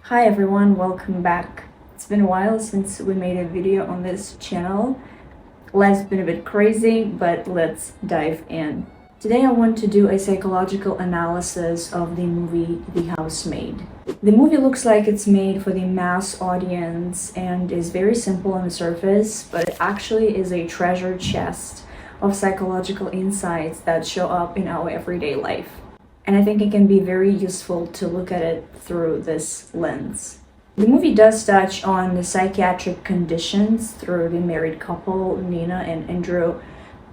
Hi everyone, welcome back. It's been a while since we made a video on this channel. Life's been a bit crazy, but let's dive in. Today I want to do a psychological analysis of the movie The Housemaid. The movie looks like it's made for the mass audience and is very simple on the surface, but it actually is a treasure chest of psychological insights that show up in our everyday life. And I think it can be very useful to look at it through this lens. The movie does touch on the psychiatric conditions through the married couple, Nina and Andrew,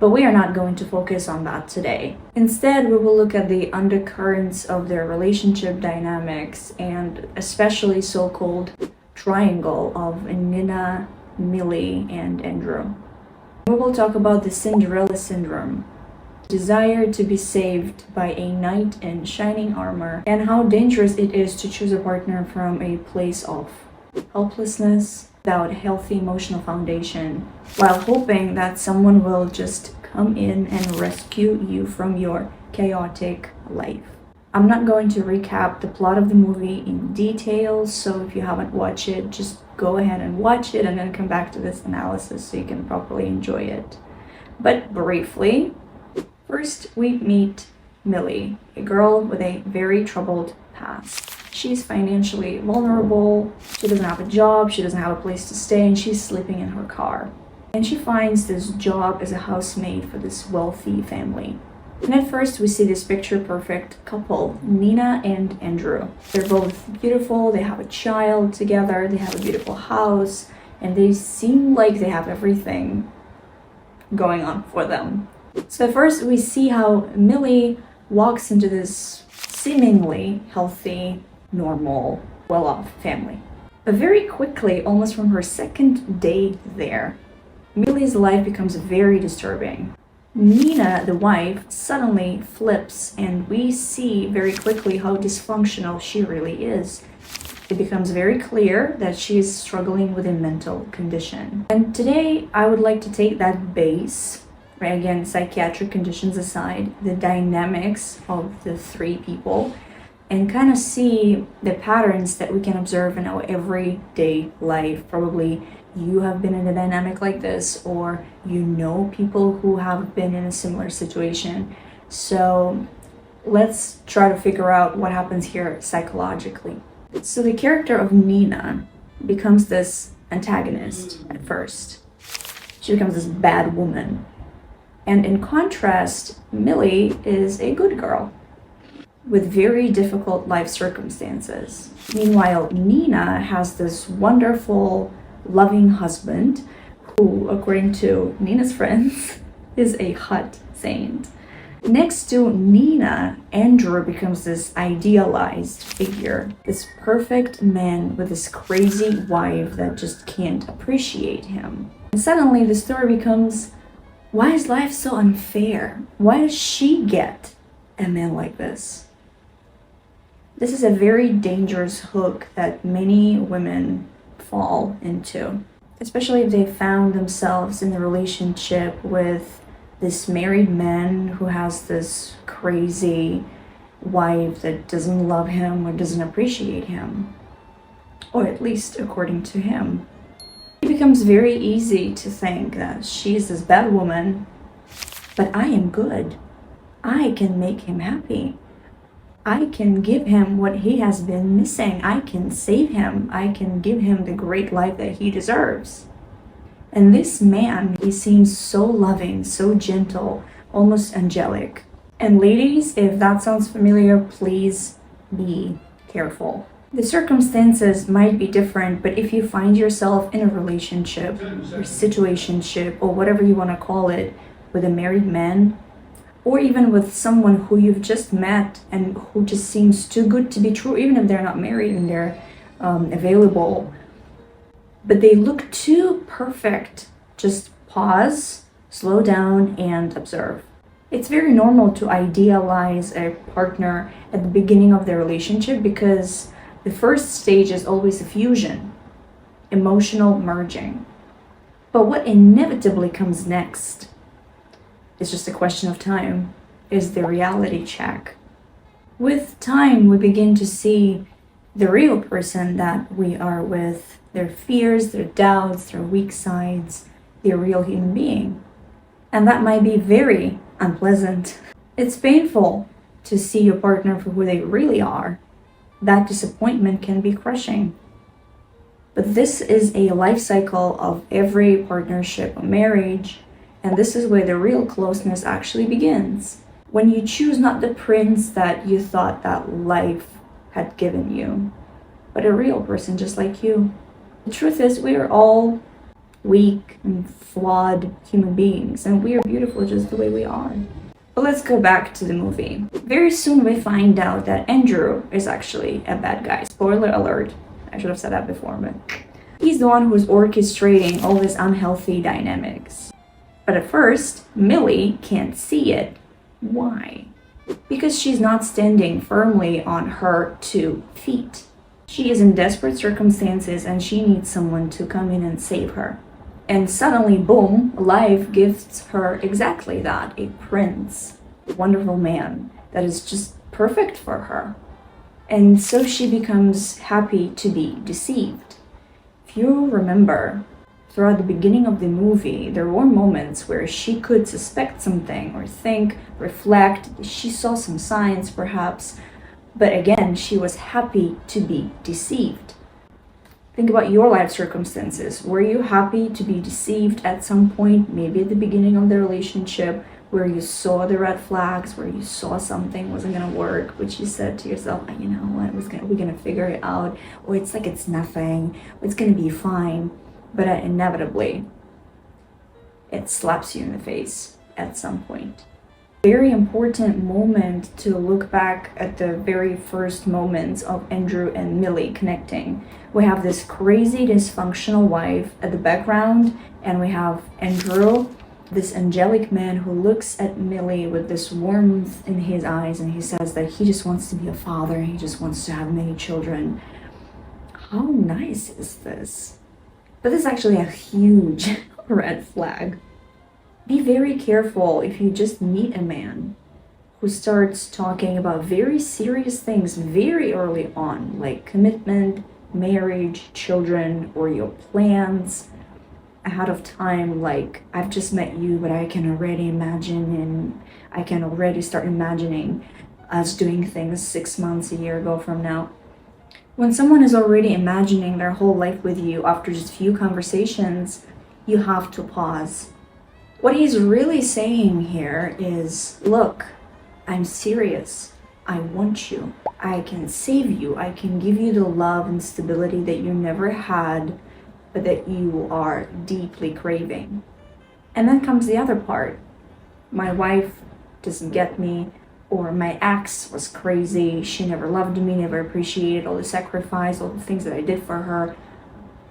but we are not going to focus on that today. Instead, we will look at the undercurrents of their relationship dynamics and especially so-called triangle of Nina, Millie, and Andrew. We will talk about the Cinderella syndrome, desire to be saved by a knight in shining armor, and how dangerous it is to choose a partner from a place of helplessness without a healthy emotional foundation, while hoping that someone will just come in and rescue you from your chaotic life. I'm not going to recap the plot of the movie in detail, so if you haven't watched it, just go ahead and watch it and then come back to this analysis so you can properly enjoy it. But briefly, first, we meet Millie, a girl with a very troubled past. She's financially vulnerable, she doesn't have a job, she doesn't have a place to stay, and she's sleeping in her car. And she finds this job as a housemaid for this wealthy family. And at first, we see this picture-perfect couple, Nina and Andrew. They're both beautiful, they have a child together, they have a beautiful house, and they seem like they have everything going on for them. So first we see how Millie walks into this seemingly healthy, normal, well-off family. But very quickly, almost from her second day there, Millie's life becomes very disturbing. Nina, the wife, suddenly flips, and we see very quickly how dysfunctional she really is. It becomes very clear that she is struggling with a mental condition. And today I would like to take that base, again, psychiatric conditions aside, the dynamics of the three people, and kind of see the patterns that we can observe in our everyday life. Probably you have been in a dynamic like this, or you know people who have been in a similar situation. So let's try to figure out what happens here psychologically. So the character of Nina becomes this antagonist at first. She becomes this bad woman. And in contrast, Millie is a good girl with very difficult life circumstances. Meanwhile, Nina has this wonderful, loving husband who, according to Nina's friends, is a hot saint. Next to Nina, Andrew becomes this idealized figure, this perfect man with this crazy wife that just can't appreciate him. And suddenly the story becomes, why is life so unfair? Why does she get a man like this? This is a very dangerous hook that many women fall into, especially if they found themselves in a relationship with this married man who has this crazy wife that doesn't love him or doesn't appreciate him, or at least according to him. It becomes very easy to think that she's this bad woman, but I am good. I can make him happy. I can give him what he has been missing. I can save him. I can give him the great life that he deserves. And this man, he seems so loving, so gentle, almost angelic. And ladies, if that sounds familiar, please be careful. The circumstances might be different, but if you find yourself in a relationship or situationship or whatever you want to call it with a married man, or even with someone who you've just met and who just seems too good to be true, even if they're not married and they're available, but they look too perfect, just pause, slow down, and observe. It's very normal to idealize a partner at the beginning of the relationship because the first stage is always a fusion, emotional merging. But what inevitably comes next is just a question of time, is the reality check. With time, we begin to see the real person that we are with, their fears, their doubts, their weak sides, the real human being. And that might be very unpleasant. It's painful to see your partner for who they really are. That disappointment can be crushing. But this is a life cycle of every partnership or marriage, and this is where the real closeness actually begins. When you choose not the prince that you thought that life had given you, but a real person just like you. The truth is, we are all weak and flawed human beings, and we are beautiful just the way we are. But let's go back to the movie. Very soon we find out that Andrew is actually a bad guy. Spoiler alert. I should have said that before, but he's the one who's orchestrating all these unhealthy dynamics. But at first, Millie can't see it. Why? Because she's not standing firmly on her 2 feet. She is in desperate circumstances and she needs someone to come in and save her. And suddenly, boom, life gifts her exactly that, a prince, a wonderful man that is just perfect for her. And so she becomes happy to be deceived. If you remember, throughout the beginning of the movie, there were moments where she could suspect something or think, reflect. She saw some signs perhaps, but again, she was happy to be deceived. Think about your life circumstances. Were you happy to be deceived at some point, maybe at the beginning of the relationship, where you saw the red flags, where you saw something wasn't gonna work, which you said to yourself, you know what, we're gonna figure it out, or it's like it's nothing, or it's gonna be fine, but inevitably, it slaps you in the face at some point. Very important moment to look back at the very first moments of Andrew and Millie connecting. We have this crazy dysfunctional wife at the background, and we have Andrew, this angelic man who looks at Millie with this warmth in his eyes, and he says that he just wants to be a father, he just wants to have many children. How nice is this? But this is actually a huge red flag. Be very careful if you just meet a man who starts talking about very serious things very early on, like commitment, marriage, children, or your plans ahead of time, like, I've just met you, but I can already imagine, and I can already start imagining us doing things 6 months, a year ago from now. When someone is already imagining their whole life with you after just a few conversations, you have to pause. What he's really saying here is, look, I'm serious. I want you. I can save you. I can give you the love and stability that you never had, but that you are deeply craving. And then comes the other part. My wife doesn't get me, or my ex was crazy. She never loved me, never appreciated all the sacrifice, all the things that I did for her.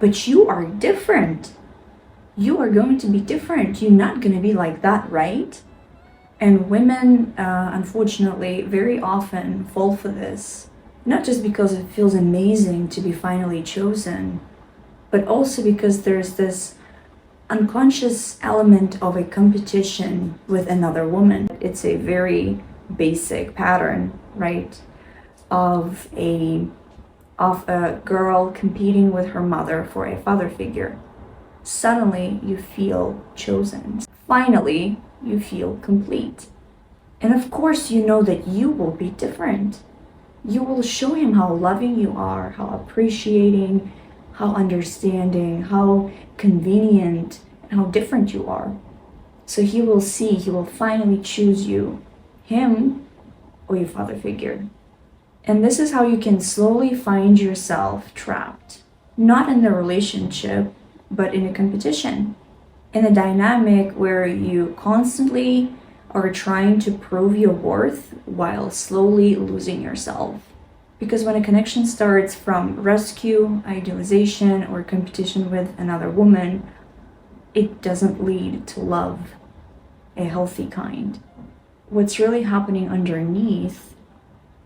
But you are different. You are going to be different. You're not going to be like that, right? And women, unfortunately, very often fall for this. Not just because it feels amazing to be finally chosen, but also because there's this unconscious element of a competition with another woman. It's a very basic pattern, right? Of a girl competing with her mother for a father figure. Suddenly you feel chosen. Finally, you feel complete. And of course, you know that you will be different. You will show him how loving you are, how appreciating, how understanding, how convenient, and how different you are. So he will see, he will finally choose you, him or your father figure. And this is how you can slowly find yourself trapped, not in the relationship, but in a competition, in a dynamic where you constantly are trying to prove your worth while slowly losing yourself. Because when a connection starts from rescue, idealization, or competition with another woman, it doesn't lead to love, a healthy kind. What's really happening underneath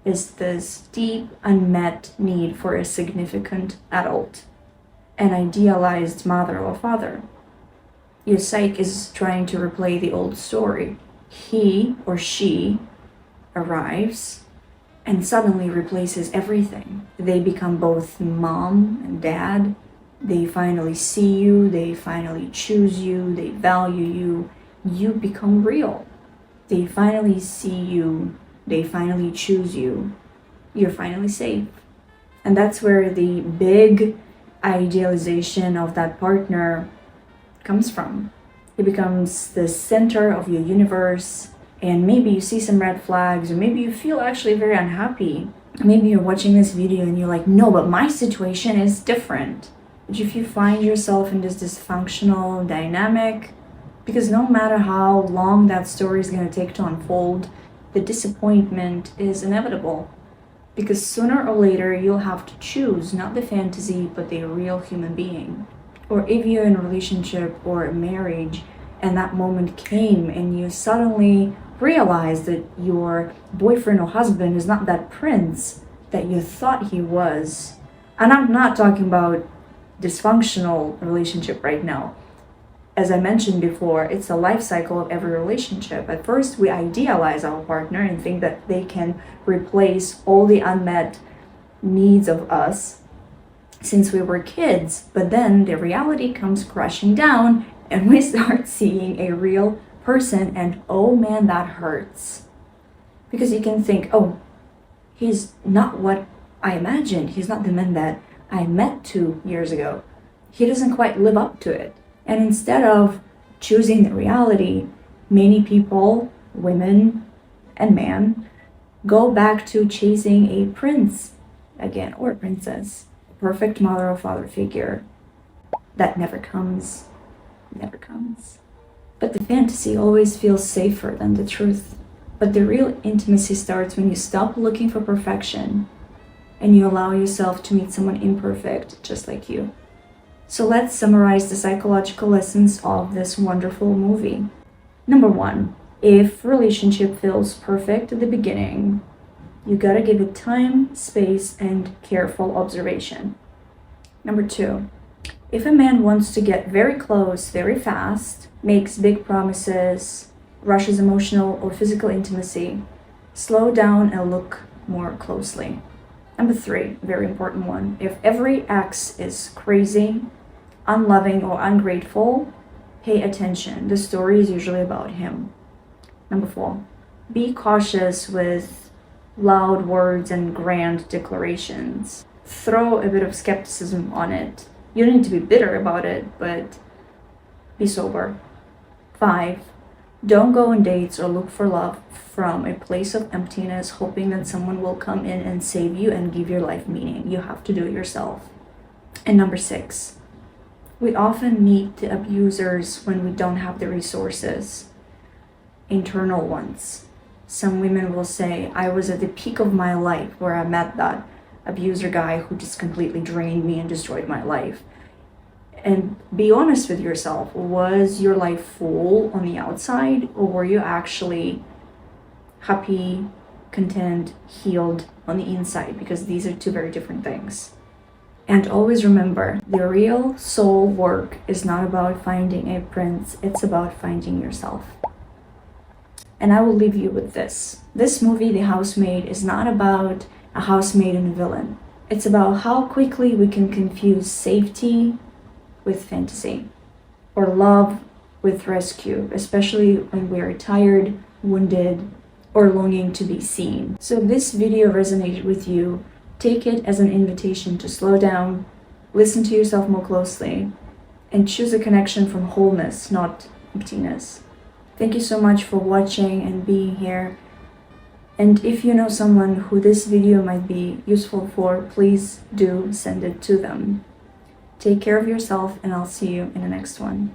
is this deep unmet need for a significant adult, an idealized mother or father. Your psyche is trying to replay the old story. He or she arrives, and suddenly replaces everything. They become both mom and dad. They finally see you, they finally choose you, they value you. You become real. They finally see you, they finally choose you. You're finally safe. And that's where the big idealization of that partner comes from. It becomes the center of your universe, and maybe you see some red flags, or maybe you feel actually very unhappy. Maybe you're watching this video and you're like, no, but my situation is different. But if you find yourself in this dysfunctional dynamic, because no matter how long that story is going to take to unfold, the disappointment is inevitable. Because sooner or later, you'll have to choose not the fantasy, but the real human being. Or if you're in a relationship or a marriage, and that moment came and you suddenly realize that your boyfriend or husband is not that prince that you thought he was. And I'm not talking about dysfunctional relationship right now. As I mentioned before, it's a life cycle of every relationship. At first, we idealize our partner and think that they can replace all the unmet needs of us since we were kids. But then the reality comes crashing down and we start seeing a real person, and oh man, that hurts. Because you can think, oh, he's not what I imagined. He's not the man that I met 2 years ago. He doesn't quite live up to it. And instead of choosing the reality, many people, women and men, go back to chasing a prince again, or a princess, a perfect mother or father figure. That never comes. Never comes. But the fantasy always feels safer than the truth. But the real intimacy starts when you stop looking for perfection and you allow yourself to meet someone imperfect just like you. So let's summarize the psychological lessons of this wonderful movie. Number 1, if relationship feels perfect at the beginning, you gotta give it time, space, and careful observation. Number 2, if a man wants to get very close very fast, makes big promises, rushes emotional or physical intimacy, slow down and look more closely. Number 3, very important one, if every ex is crazy, unloving, or ungrateful, pay attention. The story is usually about him. Number 4, be cautious with loud words and grand declarations. Throw a bit of skepticism on it. You don't need to be bitter about it, but be sober. 5, don't go on dates or look for love from a place of emptiness, hoping that someone will come in and save you and give your life meaning. You have to do it yourself. And number 6, we often meet the abusers when we don't have the resources, internal ones. Some women will say, I was at the peak of my life where I met that abuser guy who just completely drained me and destroyed my life. And be honest with yourself. Was your life full on the outside, or were you actually happy, content, healed on the inside? Because these are two very different things. And always remember, the real soul work is not about finding a prince, it's about finding yourself. And I will leave you with this. This movie, The Housemaid, is not about a housemaid and a villain. It's about how quickly we can confuse safety with fantasy, or love with rescue, especially when we are tired, wounded, or longing to be seen. So if this video resonated with you, take it as an invitation to slow down, listen to yourself more closely, and choose a connection from wholeness, not emptiness. Thank you so much for watching and being here. And if you know someone who this video might be useful for, please do send it to them. Take care of yourself, and I'll see you in the next one.